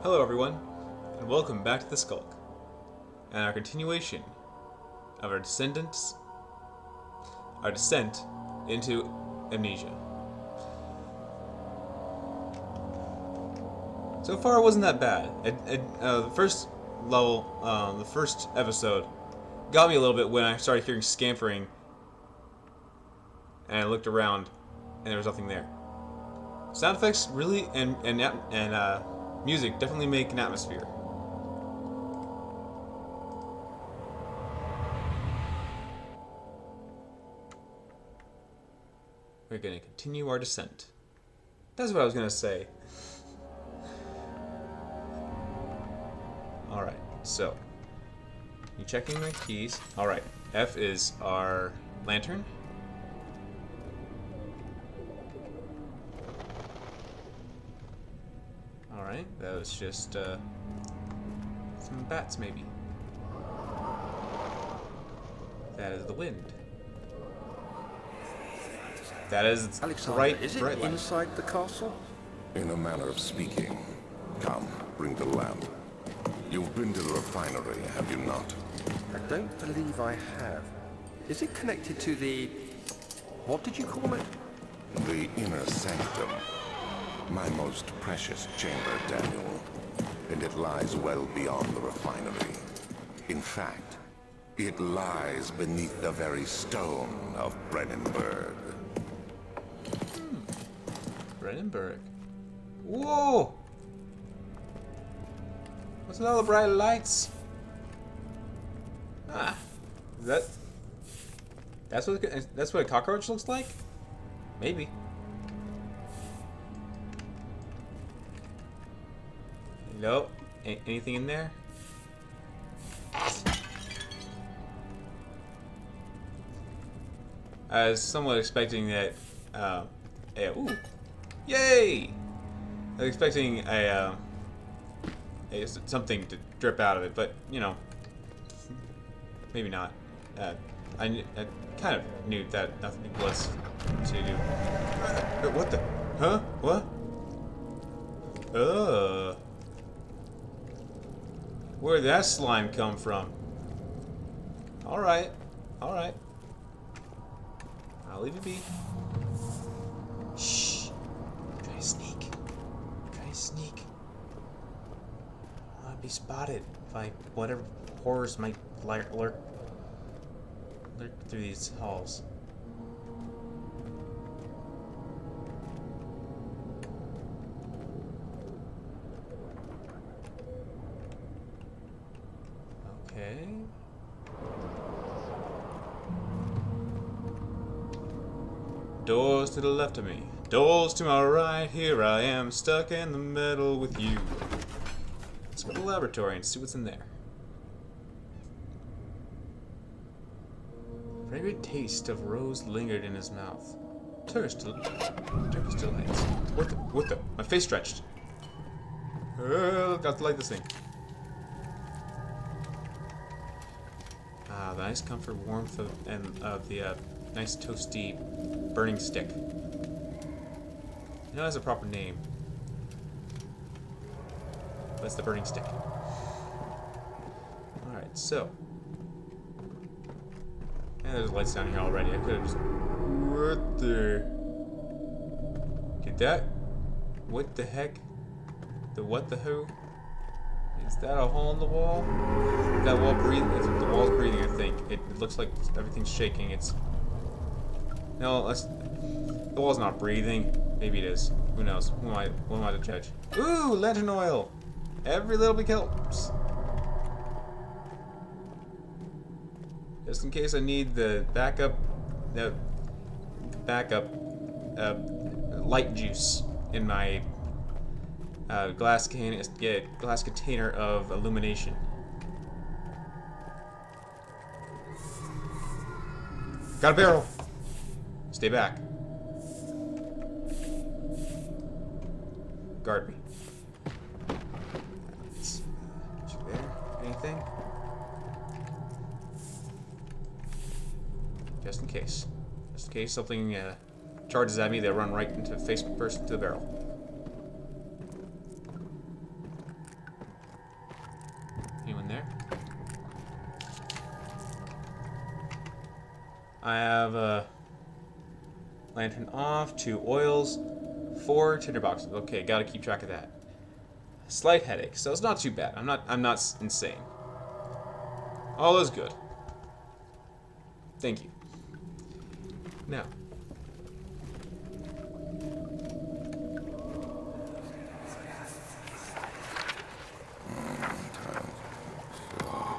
Hello everyone, and welcome back to the Skulk, and our continuation of our descent into Amnesia. So far it wasn't that bad. The first level, the first episode, got me a little bit when I started hearing scampering, and I looked around, and there was nothing there. Sound effects really, and music definitely make an atmosphere. We're going to continue our descent. That's what I was going to say. Alright, so. You checking my keys? Alright, F is our lantern. Alright, that was just some bats maybe. That is the wind. That is Alexander, bright, is it bright light. inside the castle? In a manner of speaking. Come, bring the lamp. You've been to the refinery, have you not? I don't believe I have. Is it connected to the... what did you call it? The inner sanctum. My most precious chamber, Daniel. And it lies well beyond the refinery. In fact, it lies beneath the very stone of Brennenburg. Brennenburg. Whoa! What's with all the bright lights? Ah, that's what a cockroach looks like? Maybe. Nope. Anything in there? I was somewhat expecting that. Ooh, yay! I was expecting something to drip out of it, but you know, maybe not. I kind of knew that nothing was to do. What the? Huh? What? Where'd that slime come from? Alright. Alright. I'll leave it be. Shh. Try to sneak. Try to sneak. I'll be spotted by whatever horrors might lurk through these halls. Okay. Doors to the left of me, doors to my right, here I am, stuck in the middle with you. Let's go to the laboratory and see what's in there. Fragrant taste of rose lingered in his mouth. Turkish delights. What the? My face stretched. Got to light this thing. Ah, the nice comfort, warmth of the nice toasty burning stick. You know, it has a proper name. But it's the burning stick. Alright, so. And there's lights down here already. I could have just... What the... Did that... What the heck? The what the who? Is that a hole in the wall? Is that wall breathing? The wall's breathing, I think. It looks like everything's shaking. It's... No, the wall's not breathing. Maybe it is. Who knows? Who am I to judge? Ooh, lantern oil! Every little bit helps. Just in case I need the backup light juice in my glass container of illumination. Got a barrel. Stay back. Guard me. Let's get you there. Anything? Just in case. Just in case something charges at me, they run right into face first into the barrel. I have a lantern off, 2 oils, 4 tinderboxes. Okay, gotta keep track of that. Slight headache, so it's not too bad. I'm not insane. All is good. Thank you. Now.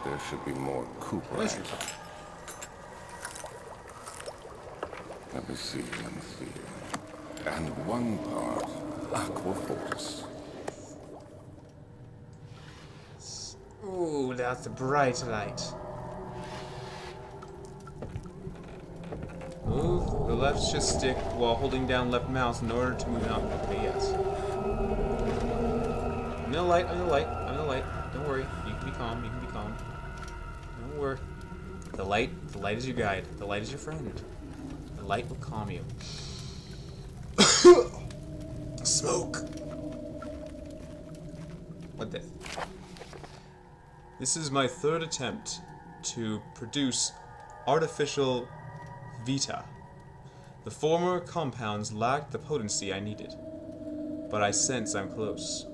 There should be more Where's your Cooper. Let me see. And 1 part Aqua Force. Ooh, that's a bright light. Move the left shift stick while holding down left mouse in order to move it out. Okay, yes. I'm in the light. Don't worry. You can be calm. Don't worry. The light is your guide. The light is your friend. The light will calm you. Smoke. What this? This is my 3rd attempt to produce artificial Vita. The former compounds lacked the potency I needed, but I sense I'm close.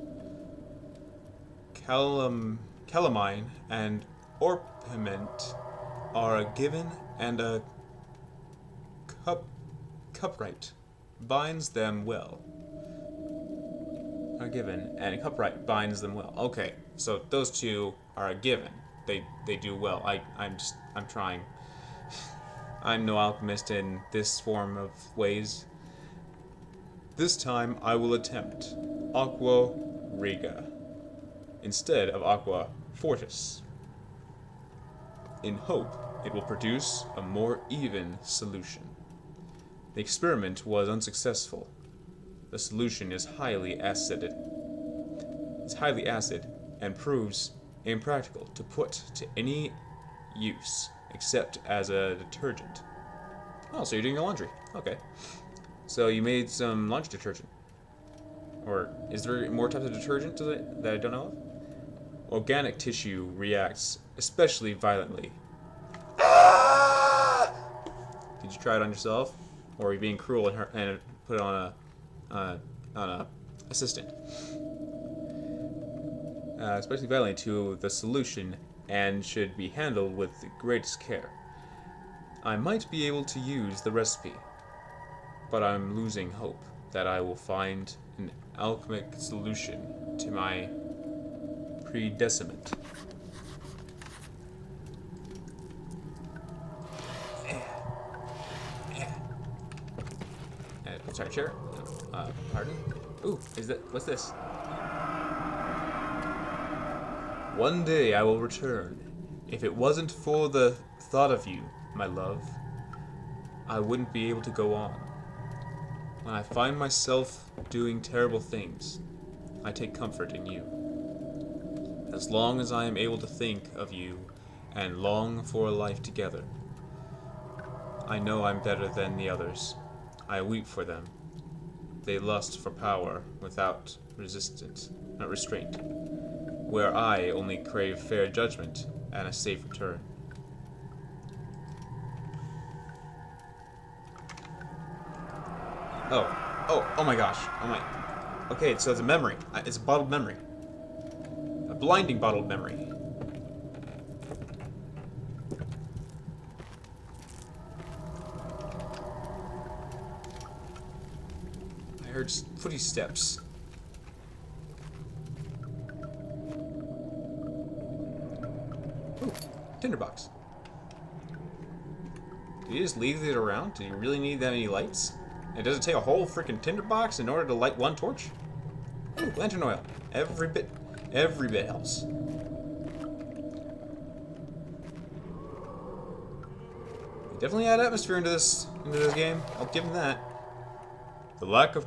Calamine and orpiment are a given, and a cupright binds them well. Are given, and cupright binds them well. Okay, so those 2 are a given. They do well. I'm trying. I'm no alchemist in this form of ways. This time I will attempt Aqua Regia instead of Aqua Fortis, in hope it will produce a more even solution. The experiment was unsuccessful. The solution is highly acid and proves impractical to put to any use except as a detergent. Oh, so you're doing your laundry. Okay. So you made some laundry detergent. Or is there more types of detergent that I don't know of? Organic tissue reacts especially violently. Did you try it on yourself? Or are you being cruel and put it on a assistant? Especially violently to the solution, and should be handled with the greatest care. I might be able to use the recipe, but I'm losing hope that I will find an alchemic solution to my predicament. Sorry, chair. Pardon? Ooh, what's this? One day I will return. If it wasn't for the thought of you, my love, I wouldn't be able to go on. When I find myself doing terrible things, I take comfort in you. As long as I am able to think of you and long for a life together, I know I'm better than the others. I weep for them. They lust for power without restraint, where I only crave fair judgment and a safe return. Oh my gosh. Oh my. Okay, so it's a memory. It's a bottled memory. A blinding bottled memory. I heard footsteps. Ooh, tinderbox. Did you just leave it around? Do you really need that many lights? It doesn't take a whole freaking tinderbox in order to light one torch? Ooh, lantern oil. Every bit helps. They definitely add atmosphere into this game. I'll give them that. The lack of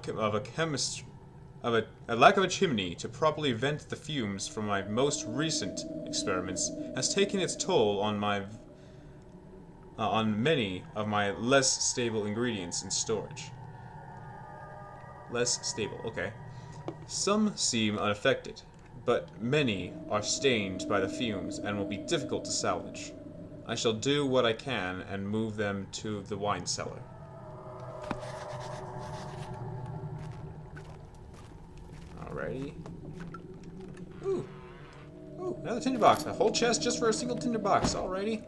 a chimney to properly vent the fumes from my most recent experiments has taken its toll on many of my less stable ingredients in storage. Less stable, okay. Some seem unaffected, but many are stained by the fumes and will be difficult to salvage. I shall do what I can and move them to the wine cellar. Alrighty. Ooh. Ooh, another tinderbox. A whole chest just for a single tinderbox. Alrighty.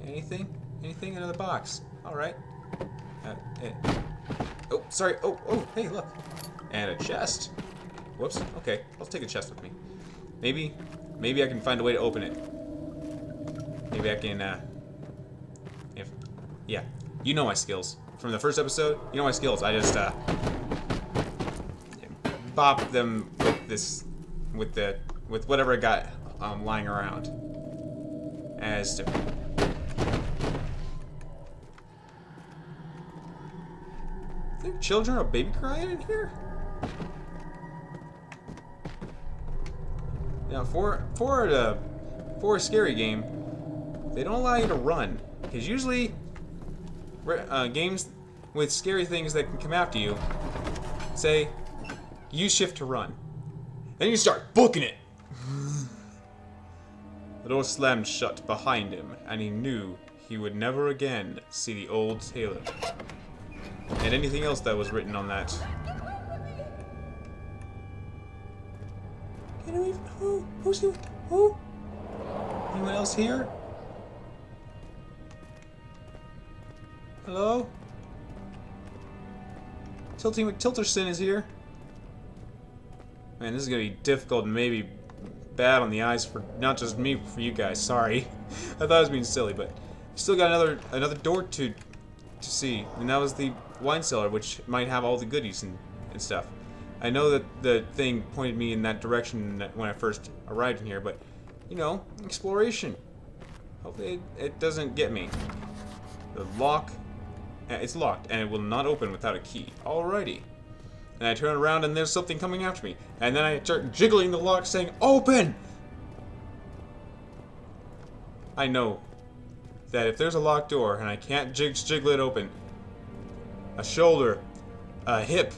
Anything? Anything? Another box. Alright. Oh, sorry. Oh, hey, look. And a chest. Whoops. Okay, I'll take a chest with me. Maybe I can find a way to open it. Maybe I can, yeah. You know my skills. From the first episode, you know my skills. I just, bop them with this, with whatever I got, lying around. As to... Are there children or baby crying in here? Now, for a scary game, they don't allow you to run, because usually games with scary things that can come after you say use shift to run. Then you start booking it. The door slammed shut behind him, and he knew he would never again see the old tailor and anything else that was written on that. Who's here? Who? Anyone else here? Hello? Tilty McTilterson is here. Man, this is gonna be difficult and maybe bad on the eyes for not just me, but for you guys. Sorry. I thought I was being silly, but still got another door to see, and that was the wine cellar, which might have all the goodies and stuff. I know that the thing pointed me in that direction when I first arrived in here, but, you know, exploration. Hopefully it doesn't get me. The lock, it's locked, and it will not open without a key. Alrighty. And I turn around and there's something coming after me. And then I start jiggling the lock saying, open! I know that if there's a locked door and I can't jiggle it open, a shoulder, a hip,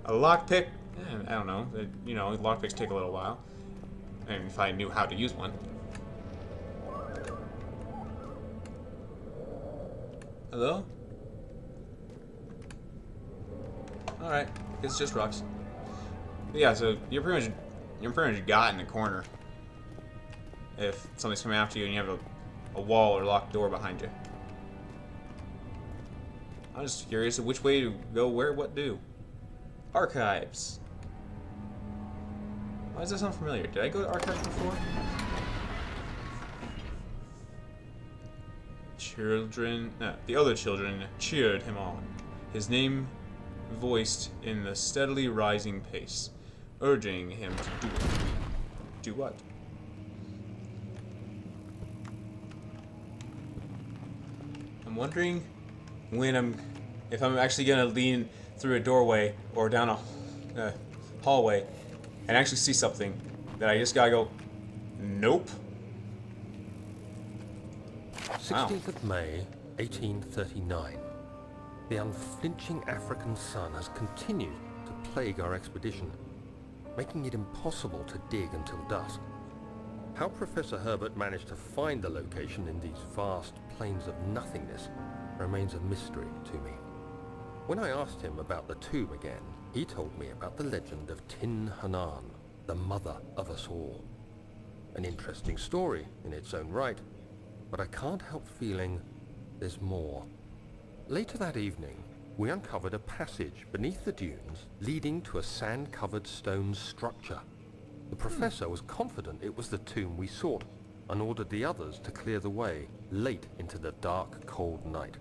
a lockpick, I don't know. You know, lockpicks take a little while. And if I knew how to use one. Hello? Alright, it's just rocks. But yeah, so you're pretty much got in the corner. If somebody's coming after you and you have a wall or locked door behind you. I'm just curious of which way to go, where, what do. Archives. Why does that sound familiar? Did I go to archives before? The other children cheered him on, his name voiced in the steadily rising pace, urging him to do it. Do what? I'm wondering if I'm actually gonna lean through a doorway or down a hallway and actually see something that I just gotta go, nope. 16th of May, 1839. The unflinching African sun has continued to plague our expedition, making it impossible to dig until dusk. How Professor Herbert managed to find the location in these vast plains of nothingness remains a mystery to me. When I asked him about the tomb again, he told me about the legend of Tin Hanan, the mother of us all. An interesting story in its own right, but I can't help feeling there's more. Later that evening, we uncovered a passage beneath the dunes leading to a sand-covered stone structure. The professor was confident it was the tomb we sought and ordered the others to clear the way late into the dark, cold night.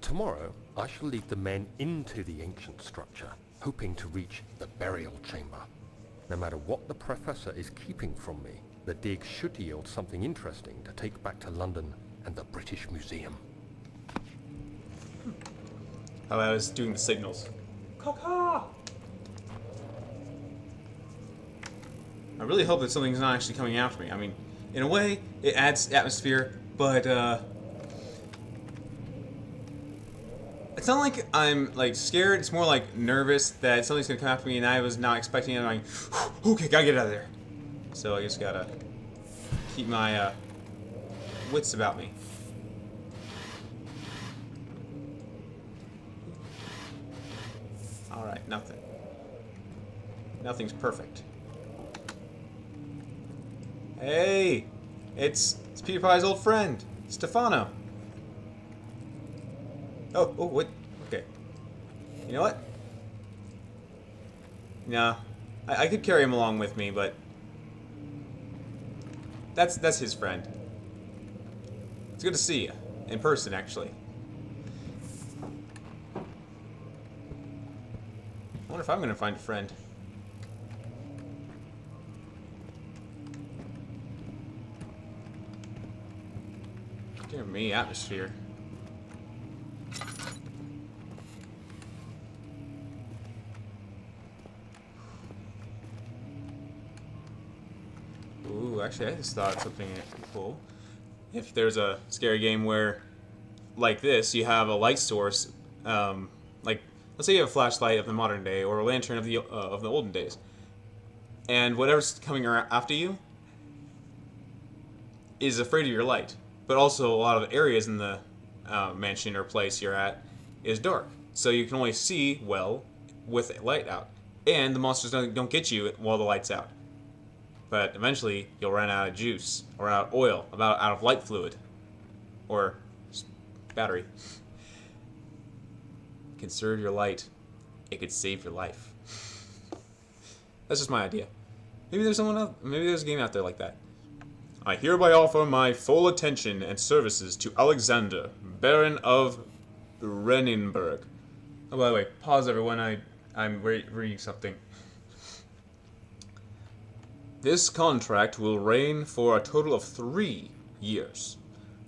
Tomorrow, I shall lead the men into the ancient structure, hoping to reach the burial chamber. No matter what the professor is keeping from me, the dig should yield something interesting to take back to London and the British Museum. How I was doing the signals. Caw-caw! I really hope that something's not actually coming after me. I mean, in a way, it adds atmosphere, but it's not like I'm like scared. It's more like nervous that something's gonna come after me, and I was not expecting it. I'm like, okay, gotta get out of there. So I just gotta keep my wits about me. Alright, nothing. Nothing's perfect. Hey! It's Peter Pie's old friend, Stefano. Oh, what? Okay. You know what? Nah. I could carry him along with me, but that's his friend. It's good to see you. In person, actually. I wonder if I'm gonna find a friend. Give me atmosphere. Ooh, actually, I just thought something cool. If there's a scary game where, like this, you have a light source, like let's say you have a flashlight of the modern day or a lantern of the olden days, and whatever's coming after you is afraid of your light. But also, a lot of areas in the mansion or place you're at is dark, so you can only see well with light out, and the monsters don't get you while the light's out. But eventually, you'll run out of juice, or out of oil, out of light fluid, or battery. Conserve your light. It could save your life. That's just my idea. Maybe there's someone else. Maybe there's a game out there like that. I hereby offer my full attention and services to Alexander, Baron of Brennenburg. Oh, by the way, pause everyone. I'm reading something. This contract will reign for a total of 3 years.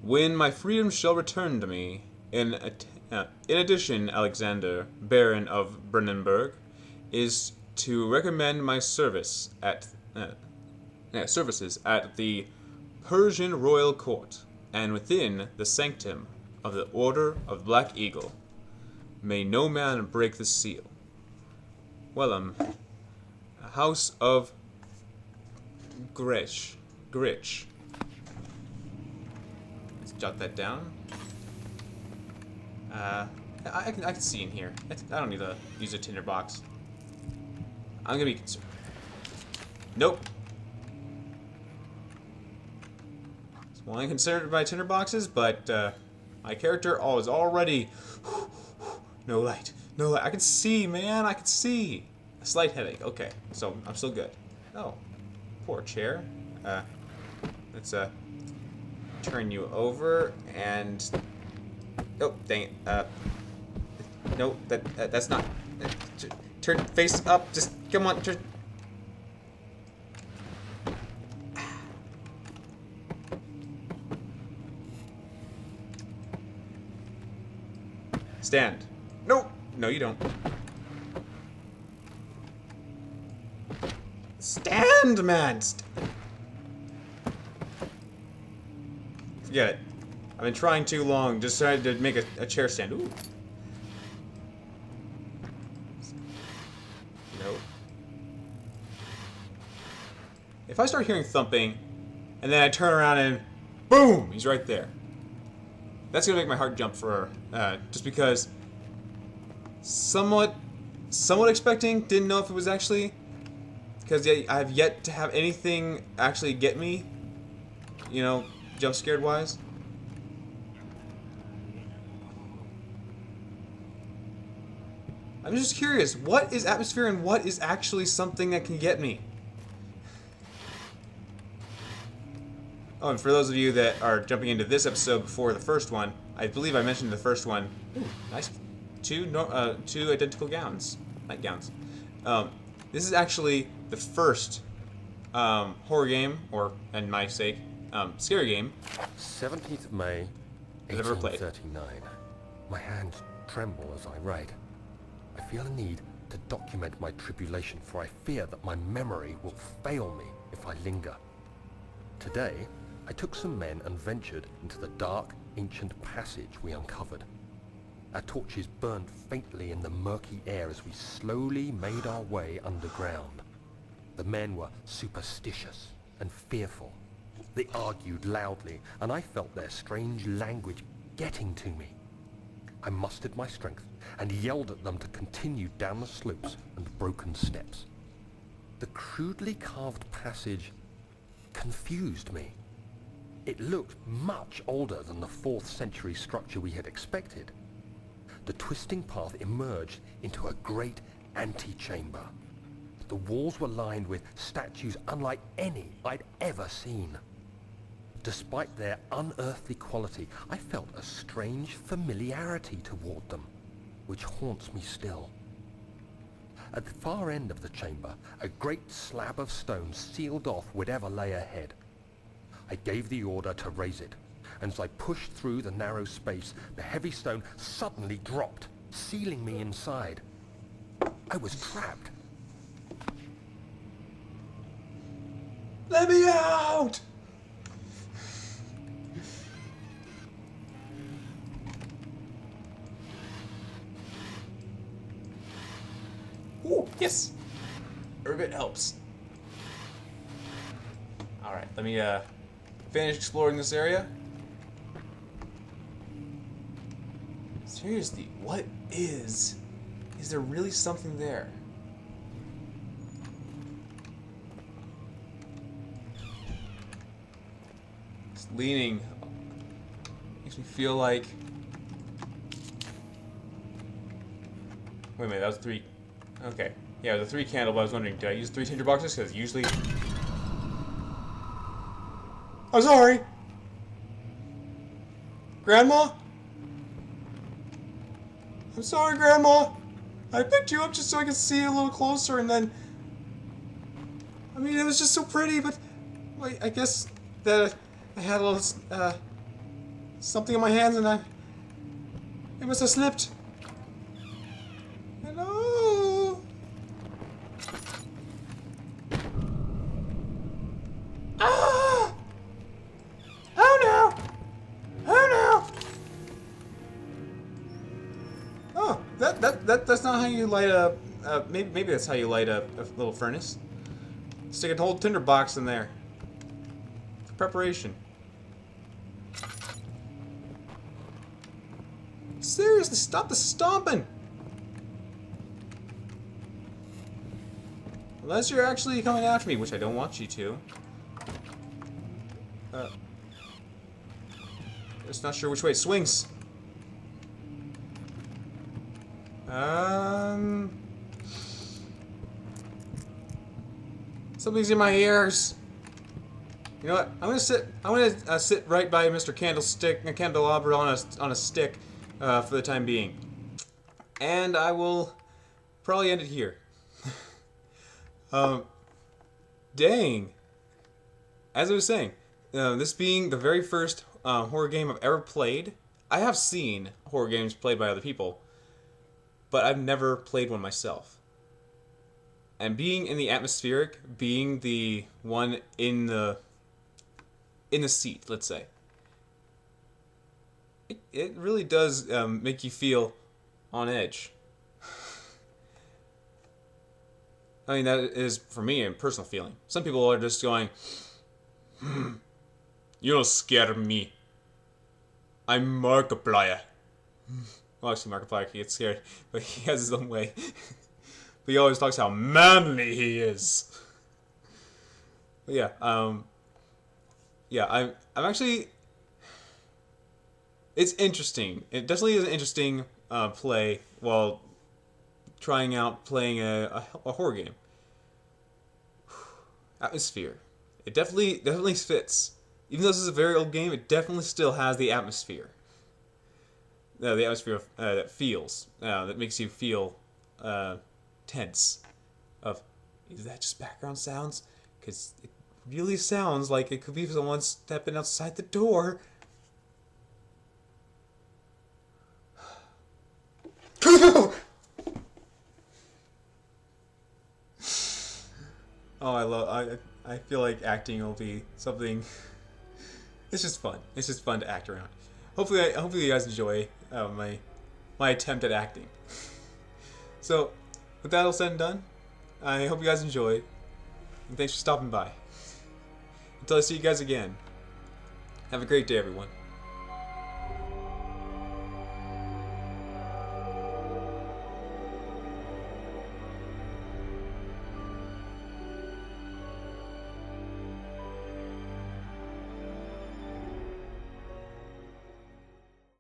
When my freedom shall return to me, in addition, Alexander, Baron of Brennenburg, is to recommend my services at the Persian royal court and within the sanctum of the Order of Black Eagle. May no man break the seal. Wellum, House of Grich. Let's jot that down. I can see in here. I don't need to use a tinderbox. I'm gonna be concerned. Nope. Well, I'm concerned by tinderboxes, but my character is already no light. No light. I can see, man. I can see. A slight headache. Okay, so I'm still good. Oh. Poor chair. Let's turn you over and. Oh, dang it. No, that's not. Turn face up. Just come on. Turn. Stand. No, no, you don't. Stand, man! Forget it. I've been trying too long, just trying to make a chair stand. Ooh. Nope. If I start hearing thumping, and then I turn around and boom! He's right there. That's gonna make my heart jump for just because somewhat expecting, didn't know if it was actually. Because I have yet to have anything actually get me, you know, jump scared wise. I'm just curious, what is atmosphere and what is actually something that can get me? Oh, and for those of you that are jumping into this episode before the first one, I believe I mentioned the first one. Ooh, nice. Two identical gowns. Nightgowns. This is actually the first horror game, or, in my sake, scary game 17th of May, I've ever played. 1839. My hands tremble as I write. I feel a need to document my tribulation, for I fear that my memory will fail me if I linger. Today, I took some men and ventured into the dark, ancient passage we uncovered. Our torches burned faintly in the murky air as we slowly made our way underground. The men were superstitious and fearful. They argued loudly, and I felt their strange language getting to me. I mustered my strength and yelled at them to continue down the slopes and broken steps. The crudely carved passage confused me. It looked much older than the 4th century structure we had expected. The twisting path emerged into a great antechamber. The walls were lined with statues unlike any I'd ever seen. Despite their unearthly quality, I felt a strange familiarity toward them, which haunts me still. At the far end of the chamber, a great slab of stone sealed off whatever lay ahead. I gave the order to raise it, and as I pushed through the narrow space, the heavy stone suddenly dropped, sealing me inside. I was trapped. Let me out! Ooh, yes! Every bit helps. Alright, let me finish exploring this area. Seriously, what is... Is there really something there? It's leaning. Makes me feel like... Wait a minute, that was 3... Okay. Yeah, the 3 candle, but I was wondering, did I use 3 tinder boxes? Because usually... I'm sorry! Grandma? I'm sorry, Grandma! I picked you up just so I could see you a little closer, and then... I mean, it was just so pretty, but... Wait, I guess that I had a little, something in my hands, and it must have slipped. Hello? Ah! Oh no! Oh no! Oh, that's not how you light a... maybe that's how you light a little furnace. Stick a whole tinder box in there. For preparation. Seriously, stop the stomping! Unless you're actually coming after me, which I don't want you to. Just not sure which way it swings. Something's in my ears. You know what? I'm gonna sit right by Mr. Candelabra on a stick for the time being, and I will probably end it here. Dang. As I was saying, this being the very first horror game I've ever played, I have seen horror games played by other people, but I've never played one myself. And being in the atmospheric, being the one in the seat, let's say, it really does make you feel on edge. I mean, that is, for me, a personal feeling. Some people are just going, you don't scare me. I'm Markiplier. Well, actually, Markiplier gets scared, but he has his own way. But he always talks how manly he is. But yeah, I'm actually... It's interesting. It definitely is an interesting play while trying out playing a horror game. Atmosphere. It definitely fits. Even though this is a very old game, it definitely still has the atmosphere. The atmosphere that feels, that makes you feel tense. Is that just background sounds? Because it really sounds like it could be someone stepping outside the door. Oh, I feel like acting will be something. It's just fun. It's just fun to act around. Hopefully you guys enjoy my attempt at acting. So, with that all said and done, I hope you guys enjoyed, and thanks for stopping by. until I see you guys again, have a great day, everyone.